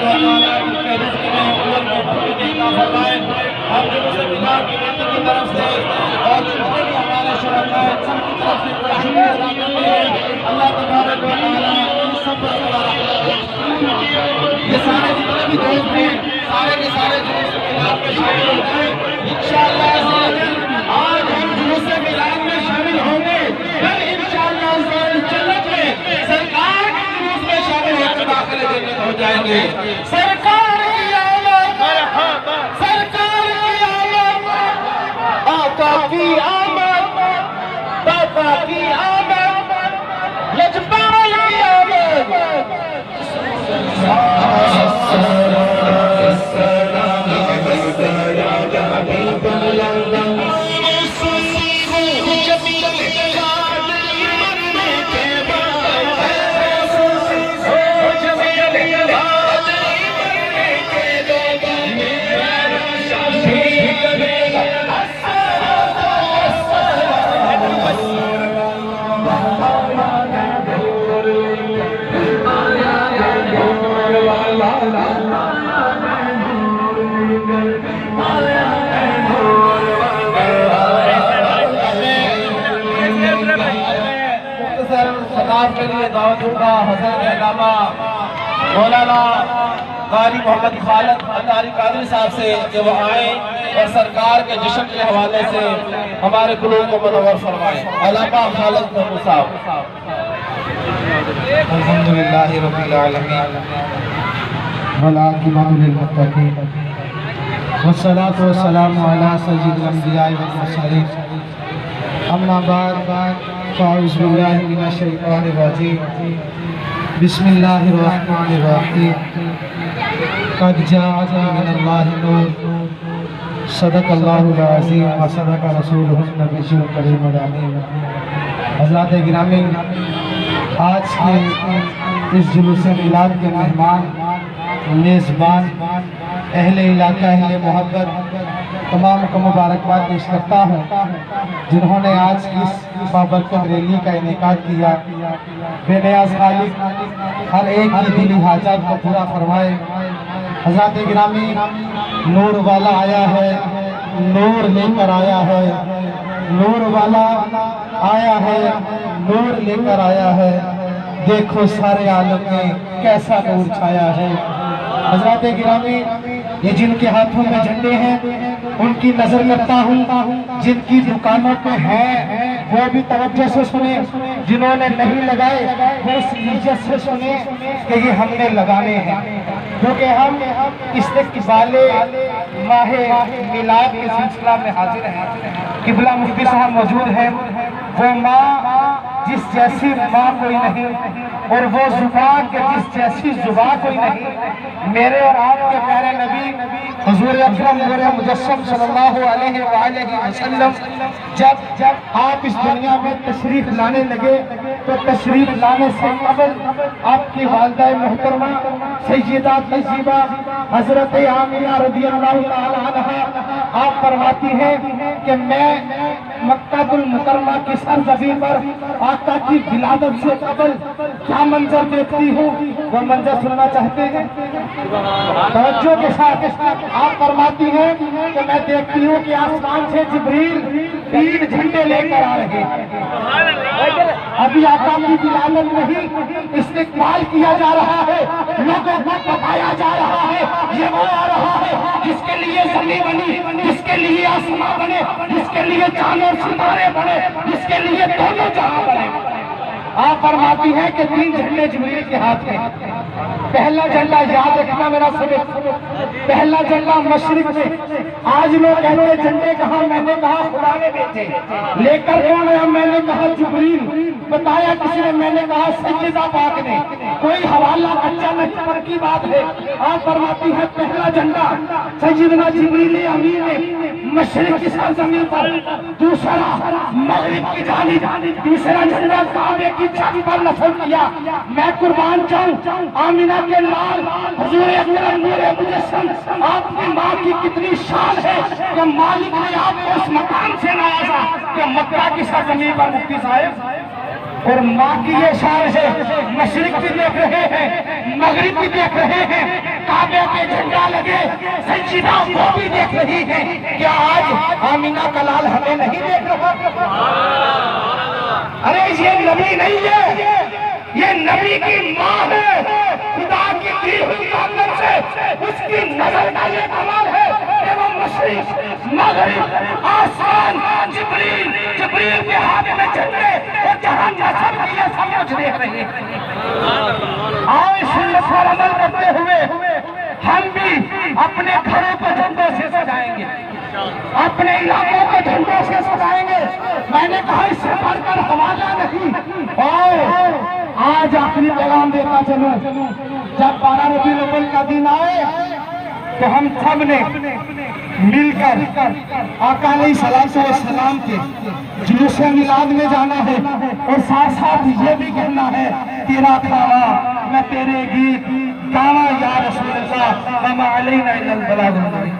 تبارک و تعالیٰ ان کے رزق میں عمر میں برکت عطا فرمائے. ہم جلوس میلاد کمیٹی کی طرف سے اور جتنے بھی ہمارے شرکاء ہیں سب کی طرف سے بڑا شکریہ ادا کرتے ہیں. اللہ تبارک و تعالیٰ ان سب پر یہ سارے جتنے بھی دوست ہیں سارے کے سارے جلوس میلاد میں شامل ہو گئے. انشاءاللہ آج ہم جلوس میلاد میں شامل ہوں گے. کل انشاءاللہ جنت میں سرکار کے جلوس میں شامل ہو کر داخل جنت ہو جائیں گے. سرکار کی آمد، سرکار کی آمد، آقا کی آمد، داتا کی آمد، یجبال کی آمد. خطاب کے لیے دعوت دوں گا حضرت علامہ مولانا قاری محمد خالد اتاری قادری صاحب سے کہ وہ آئیں اور سرکار کے جشن کے حوالے سے ہمارے قلوب کو منور فرمائیں. علامہ خالد محمود صاحب. الحمدللہ رب العالمین والعاقبۃ للمتقین والصلاۃ والسلام علی سید الانبیاء والمرسلین. اما بعد فاعوذ باللہ من الشیطان الرجیم. بسم اللہ الرحمن الرحیم. قد جاءکم من اللہ نور. صدق اللہ العظیم وصدق رسولہ النبی الکریم الامین. حضرات گرامی، آج کے اس جلوس میلاد کے مہمان، میزبان، اہل علاقہ، اہل محبت، تمام کو مبارکباد پیش کرتا ہوں جنہوں نے آج کی اس بابرکت ریلی کا انعقاد کیا. بے نیاز خالق ہر ایک کی دلی حاجات کو پورا فرمائے. حضرات گرامی، نور والا آیا ہے، نور لے کر آیا ہے، نور والا آیا ہے، نور لے کر آیا ہے. دیکھو سارے عالم میں کیسا نور چھایا ہے. حضرات گرامی، یہ جن کے ہاتھوں میں جھنڈے ہیں ان کی نظر کرتا ہوں. جن کی دکانوں پہ ہیں وہ بھی توجہ سے سنیں، جنہوں نے نہیں لگائے وہ اس نیت سے سنیں کہ یہ ہم نے لگانے ہیں، کیونکہ ہم استقبال ماہ میلاد کے سلسلہ میں حاضر ہیں. قبلہ مفتی صاحب موجود ہیں. وہ ماں جس جیسی ماں کوئی نہیں اور وہ زبان کے جس جیسی زبان کوئی نہیں. میرے اور آپ کے پیارے نبی حضور اکرم نور مجسم صلی اللہ علیہ وآلہ وسلم جب آپ اس دنیا میں تشریف لانے لگے تو تشریف لانے سے قبل آپ کی والدہ محترمہ سیدہ طیبہ حضرت آمینہ رضی اللہ تعالی عنہا آپ فرماتی ہیں کہ میں مکہ المکرمہ کی سرزمین پر آقا کی ولادت سے قبل کیا منظر دیکھتی ہوں، وہ منظر سننا چاہتے ہیں؟ توجہ کے ساتھ آپ فرماتی ہیں کہ میں دیکھتی ہوں کہ آسمان سے جبریل 3 جھنڈے لے کر آ رہے ہیں. ابھی آقا کی ولادت نہیں، استقبال کیا جا رہا ہے، لوگوں کو بتایا جا رہا ہے یہ وہ آ رہا ہے جس کے لیے زمین بنی، جس کے لیے آسمان بنے، جس کے لیے چاند اور ستارے بنے، جس کے لیے دونوں جہاں بنے. آپ فرماتی ہیں کہ 3 جھنڈے جبریل کے ہاتھ میں. پہلا جھنڈا یاد رکھنا میرا سبق، پہلا جھنڈا مشرق میں. آج لوگ کہتے ہیں جھنڈے کہاں، میں نے کہا خدا نے بھیجے. لے کر کون آیا؟ میں نے کہا جبریل. بتایا کسی نے؟ میں نے کہا سیدہ پاک نے. کوئی حوالہ اچانک پر کی بات ہے. آپ فرماتی ہے پہلا جھنڈا سیدنا جبریل امین نے مشرق کی سرزمین پر، دوسرا مغرب کی جانب، تیسرا جھنڈا کعبے کی چھت پر نصب کیا. میں قربان جاؤں آمینہ کے لال حضور اکرم نور مجسم، آپ کی ماں کی کتنی شان ہے کہ مالک نے آپ کو اس مقام سے نوازا کہ مکہ کی سرزمین پر مفتی صاحب اور ماں کی یہ شان ہے، مشرق بھی دیکھ رہے ہیں، مغرب بھی دیکھ رہے ہیں، کعبے پہ جھنڈا لگے سیدہ وہ بھی دیکھ رہی ہیں، کیا آج آمینہ کا لال ہمیں نہیں دیکھ رہا؟ ارے یہ نبی نہیں ہے، یہ نبی کی ماں ہے، خدا کی دی ہوئی طاقت سے اس کی نظر کا یہ کمال ہے کہ وہ مشرق مغرب آسمان جبریل کے ہاتھ میں جھنڈے اور جہاں نظر کی یہ سب کچھ دیکھ رہے ہیں۔ آؤ اس سنت پر عمل کرتے ہوئے ہم بھی اپنے گھروں کو جھنڈوں سے سجائیں گے، اپنے علاقوں کو جھنڈوں سے سجائیں گے۔ میں نے کہا اس سے بڑھ کر حوالہ نہیں۔ آؤ آج اپنی پیغام دیتا چلوں، جب 12 ربیع الاول کا دن آئے تو ہم سب نے مل کر آقا علیہ السلام کے جلوس میلاد میں جانا ہے، اور ساتھ ساتھ یہ بھی کہنا ہے تیرا کھانا میں تیرے گیت گاواں یا رسول اللہ وما علینا الا البلاغ المبین۔